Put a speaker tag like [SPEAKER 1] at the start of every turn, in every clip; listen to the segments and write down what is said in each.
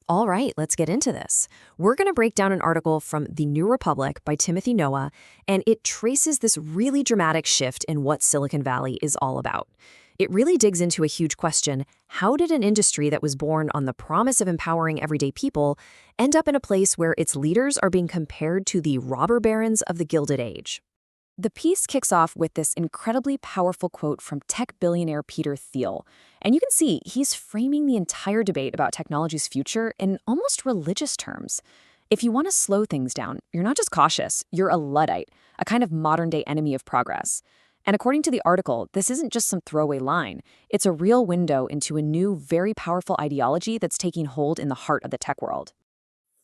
[SPEAKER 1] All right, let's get into this. We're going to break down an article from The New Republic by Timothy Noah, and it traces this really dramatic shift in what Silicon Valley is all about. It really digs into a huge question: how did an industry that was born on the promise of empowering everyday people end up in a place where its leaders are being compared to the robber barons of the Gilded Age? The piece kicks off with this incredibly powerful quote from tech billionaire Peter Thiel. And you can see he's framing the entire debate about technology's future in almost religious terms. If you want to slow things down, you're not just cautious, you're a Luddite, a kind of modern-day enemy of progress. And according to the article, this isn't just some throwaway line. It's a real window into a new, very powerful ideology that's taking hold in the heart of the tech world.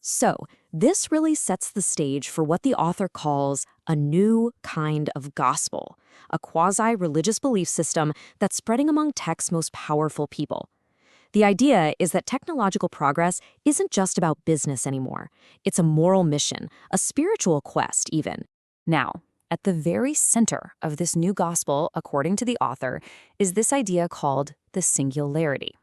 [SPEAKER 1] So, this really sets the stage for what the author calls a new kind of gospel, a quasi-religious belief system that's spreading among tech's most powerful people. The idea is that technological progress isn't just about business anymore. It's a moral mission, a spiritual quest even. Now, at the very center of this new gospel, according to the author, is this idea called the singularity.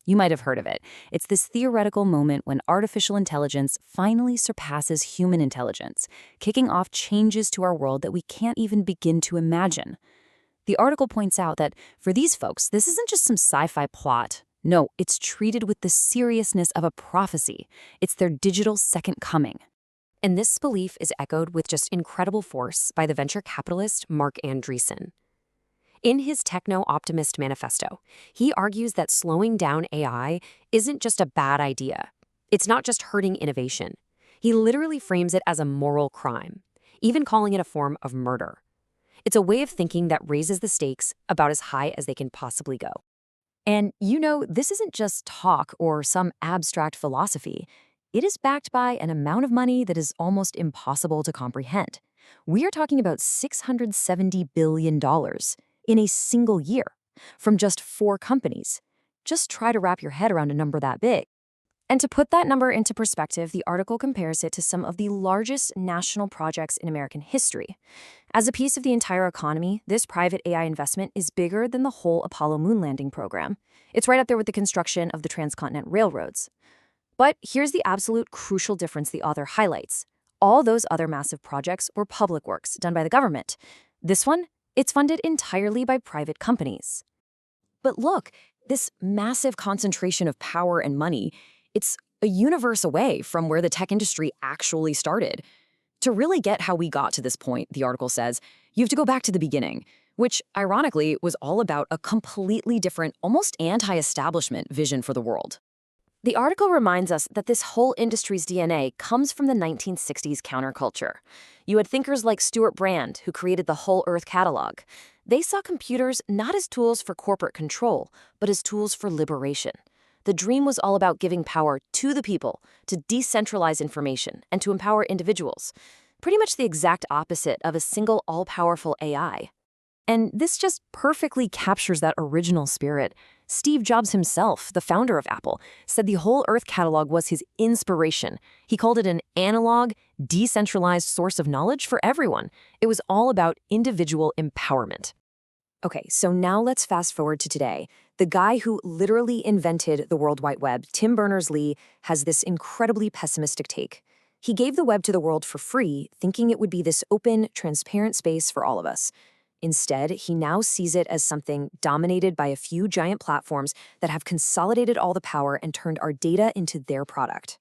[SPEAKER 1] You might have heard of it. It's this theoretical moment when artificial intelligence finally surpasses human intelligence, kicking off changes to our world that we can't even begin to imagine. The article points out that for these folks, this isn't just some sci-fi plot. No, it's treated with the seriousness of a prophecy. It's their digital second coming. And this belief is echoed with just incredible force by the venture capitalist Marc Andreessen. In his Techno-Optimist Manifesto, he argues that slowing down AI isn't just a bad idea. It's not just hurting innovation. He literally frames it as a moral crime, even calling it a form of murder. It's a way of thinking that raises the stakes about as high as they can possibly go. And this isn't just talk or some abstract philosophy. It is backed by an amount of money that is almost impossible to comprehend. We are talking about $670 billion in a single year, from just 4 companies. Just try to wrap your head around a number that big. And to put that number into perspective, the article compares it to some of the largest national projects in American history. As a piece of the entire economy, this private AI investment is bigger than the whole Apollo moon landing program. It's right up there with the construction of the transcontinental railroads. But here's the absolute crucial difference the author highlights. All those other massive projects were public works done by the government. This one, it's funded entirely by private companies. But look, this massive concentration of power and money, it's a universe away from where the tech industry actually started. To really get how we got to this point, the article says, you have to go back to the beginning, which ironically was all about a completely different, almost anti-establishment vision for the world. The article reminds us that this whole industry's DNA comes from the 1960s counterculture. You had thinkers like Stuart Brand, who created the Whole Earth catalog. They saw computers not as tools for corporate control, but as tools for liberation. The dream was all about giving power to the people, to decentralize information, and to empower individuals. Pretty much the exact opposite of a single all-powerful AI. And this just perfectly captures that original spirit. Steve Jobs himself, the founder of Apple, said the Whole Earth catalog was his inspiration. He called it an analog, decentralized source of knowledge for everyone. It was all about individual empowerment. Okay, so now let's fast forward to today. The guy who literally invented the World Wide Web, Tim Berners-Lee, has this incredibly pessimistic take. He gave the web to the world for free, thinking it would be this open, transparent space for all of us. Instead, he now sees it as something dominated by a few giant platforms that have consolidated all the power and turned our data into their product.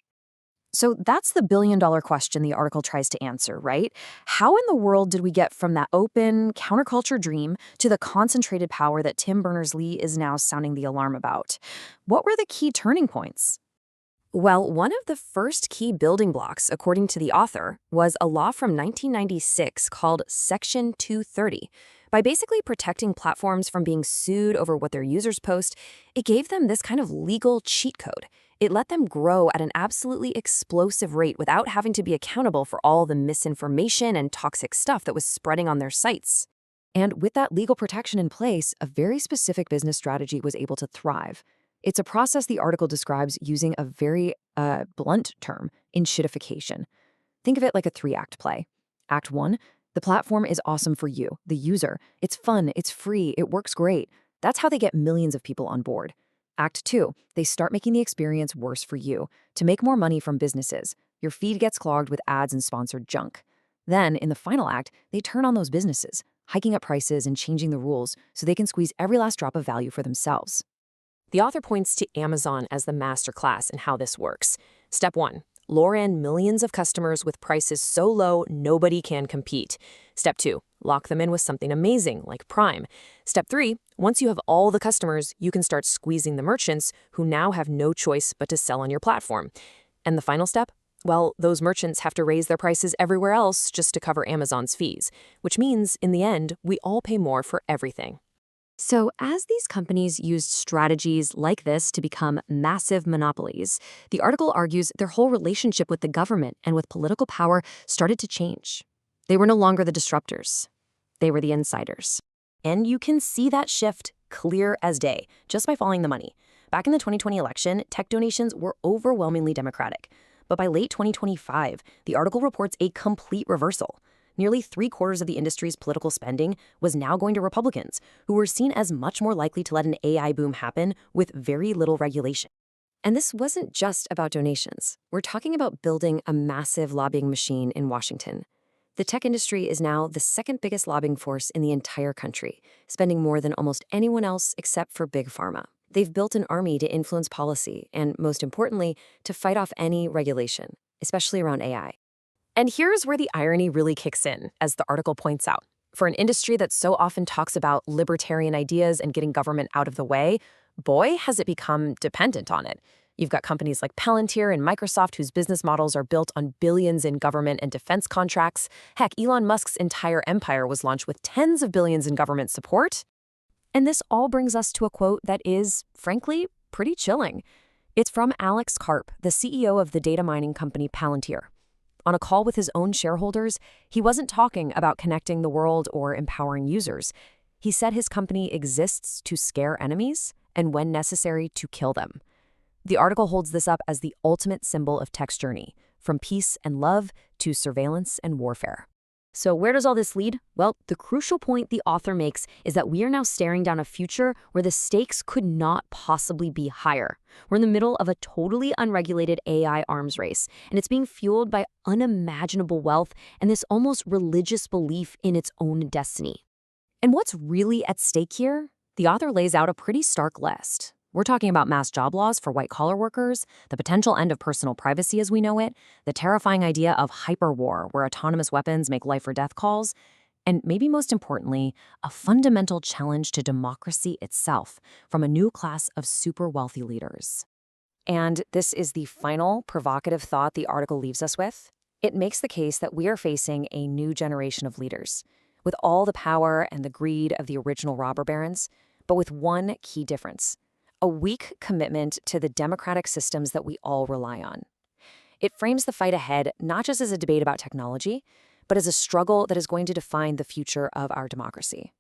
[SPEAKER 1] So that's the billion-dollar question the article tries to answer, right? How in the world did we get from that open, counterculture dream to the concentrated power that Tim Berners-Lee is now sounding the alarm about? What were the key turning points? Well, one of the first key building blocks, according to the author, was a law from 1996 called Section 230. By basically protecting platforms from being sued over what their users post, it gave them this kind of legal cheat code. It let them grow at an absolutely explosive rate without having to be accountable for all the misinformation and toxic stuff that was spreading on their sites. And with that legal protection in place, a very specific business strategy was able to thrive. It's a process the article describes using a very blunt term, enshittification. Think of it like a 3-act play. Act 1, the platform is awesome for you, the user. It's fun, it's free, it works great. That's how they get millions of people on board. Act 2, they start making the experience worse for you. To make more money from businesses, your feed gets clogged with ads and sponsored junk. Then, in the final act, they turn on those businesses, hiking up prices and changing the rules so they can squeeze every last drop of value for themselves. The author points to Amazon as the master class in how this works. Step 1. Lure in millions of customers with prices so low nobody can compete. Step 2. Lock them in with something amazing like Prime. Step 3. Once you have all the customers, you can start squeezing the merchants who now have no choice but to sell on your platform. And the final step? Well, those merchants have to raise their prices everywhere else just to cover Amazon's fees, which means, in the end, we all pay more for everything. So as these companies used strategies like this to become massive monopolies, the article argues their whole relationship with the government and with political power started to change. They were no longer the disruptors. They were the insiders. And you can see that shift clear as day just by following the money. Back in the 2020 election, tech donations were overwhelmingly Democratic. But by late 2025, the article reports a complete reversal. Nearly 3/4 of the industry's political spending was now going to Republicans, who were seen as much more likely to let an AI boom happen with very little regulation. And this wasn't just about donations. We're talking about building a massive lobbying machine in Washington. The tech industry is now the second biggest lobbying force in the entire country, spending more than almost anyone else except for Big Pharma. They've built an army to influence policy and, most importantly, to fight off any regulation, especially around AI. And here's where the irony really kicks in, as the article points out. For an industry that so often talks about libertarian ideas and getting government out of the way, boy, has it become dependent on it. You've got companies like Palantir and Microsoft whose business models are built on billions in government and defense contracts. Heck, Elon Musk's entire empire was launched with tens of billions in government support. And this all brings us to a quote that is, frankly, pretty chilling. It's from Alex Karp, the CEO of the data mining company Palantir. On a call with his own shareholders, he wasn't talking about connecting the world or empowering users. He said his company exists to scare enemies and, when necessary, to kill them. The article holds this up as the ultimate symbol of tech's journey, from peace and love to surveillance and warfare. So where does all this lead? Well, the crucial point the author makes is that we are now staring down a future where the stakes could not possibly be higher. We're in the middle of a totally unregulated AI arms race, and it's being fueled by unimaginable wealth and this almost religious belief in its own destiny. And what's really at stake here? The author lays out a pretty stark list. We're talking about mass job loss for white-collar workers, the potential end of personal privacy as we know it, the terrifying idea of hyperwar where autonomous weapons make life-or-death calls, and maybe most importantly, a fundamental challenge to democracy itself from a new class of super-wealthy leaders. And this is the final provocative thought the article leaves us with. It makes the case that we are facing a new generation of leaders, with all the power and the greed of the original robber barons, but with one key difference: a weak commitment to the democratic systems that we all rely on. It frames the fight ahead not just as a debate about technology, but as a struggle that is going to define the future of our democracy.